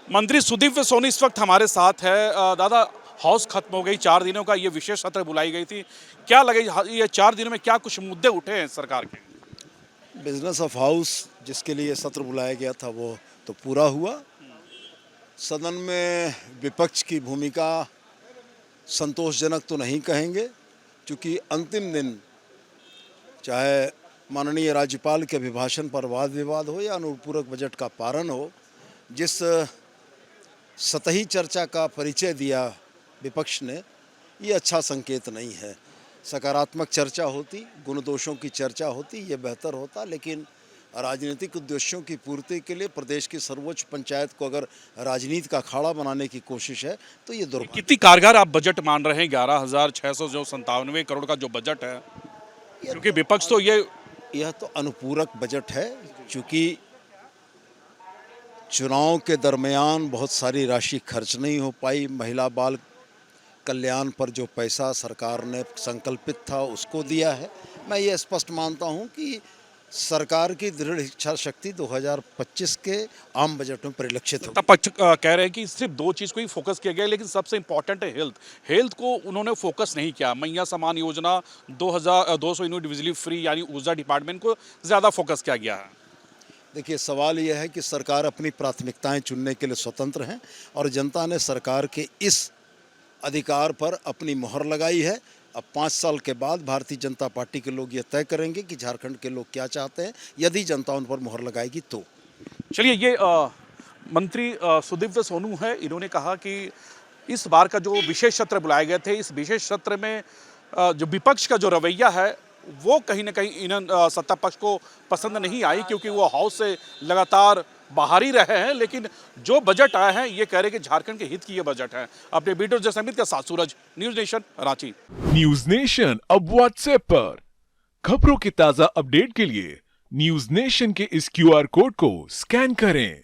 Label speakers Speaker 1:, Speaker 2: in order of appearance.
Speaker 1: मंत्री सुदीव्य सोनी इस वक्त हमारे साथ है। दादा, हाउस खत्म हो गई, 4 दिनों का ये विशेष सत्र बुलाई गई थी। क्या लगे ये 4 दिनों में क्या कुछ मुद्दे उठे हैं सरकार के?
Speaker 2: बिजनेस ऑफ हाउस जिसके लिए सत्र बुलाया गया था वो तो पूरा हुआ। सदन में विपक्ष की भूमिका संतोषजनक तो नहीं कहेंगे, क्योंकि अंतिम दिन चाहे माननीय राज्यपाल के अभिभाषण पर वाद विवाद हो या अनुपूरक बजट का पारण हो, जिस सतही चर्चा का परिचय दिया विपक्ष ने, ये अच्छा संकेत नहीं है। सकारात्मक चर्चा होती, गुण दोषों की चर्चा होती, ये बेहतर होता। लेकिन राजनीतिक उद्देश्यों की पूर्ति के लिए प्रदेश की सर्वोच्च पंचायत को अगर राजनीति का अखाड़ा बनाने की कोशिश है तो ये दुर्भाग्य।
Speaker 1: कितनी कारगर आप बजट मान रहे हैं? 11,600 जो 97 करोड़ का जो बजट है, क्योंकि विपक्ष तो
Speaker 2: यह तो अनुपूरक बजट है, क्योंकि चुनाव के दरमियान बहुत सारी राशि खर्च नहीं हो पाई। महिला बाल कल्याण पर जो पैसा सरकार ने संकल्पित था उसको दिया है। मैं ये स्पष्ट मानता हूँ कि सरकार की दृढ़ इच्छा शक्ति 2025 के आम बजट में परिलक्षित होगी।
Speaker 1: पक्ष कह रहे हैं कि सिर्फ 2 चीज़ को ही फोकस किया गया, लेकिन सबसे इंपॉर्टेंट है हेल्थ। हेल्थ को उन्होंने फोकस नहीं किया। मैया समान योजना, 2,200 यूनिट बिजली फ्री, यानी ऊर्जा डिपार्टमेंट को ज़्यादा फोकस किया गया है।
Speaker 2: देखिए, सवाल यह है कि सरकार अपनी प्राथमिकताएं चुनने के लिए स्वतंत्र है और जनता ने सरकार के इस अधिकार पर अपनी मोहर लगाई है। अब 5 साल के बाद भारतीय जनता पार्टी के लोग ये तय करेंगे कि झारखंड के लोग क्या चाहते हैं। यदि जनता उन पर मोहर लगाएगी तो।
Speaker 1: चलिए, ये मंत्री सुदीव्य सोनू है। इन्होंने कहा कि इस बार का जो विशेष सत्र बुलाए गए थे, इस विशेष सत्र में जो विपक्ष का जो रवैया है वो कहीं ना कहीं इन सत्ता पक्ष को पसंद नहीं आई, क्योंकि वो हाउस से लगातार बाहर ही रहे हैं। लेकिन जो बजट आया है ये कह रहे हैं कि झारखंड के हित की ये बजट है। अपने बीटो जसमीत के साथ Suraj, News Nation, Ranchi.
Speaker 3: News Nation अब व्हाट्सएप पर खबरों के ताजा अपडेट के लिए न्यूज नेशन के इस QR कोड को स्कैन करें।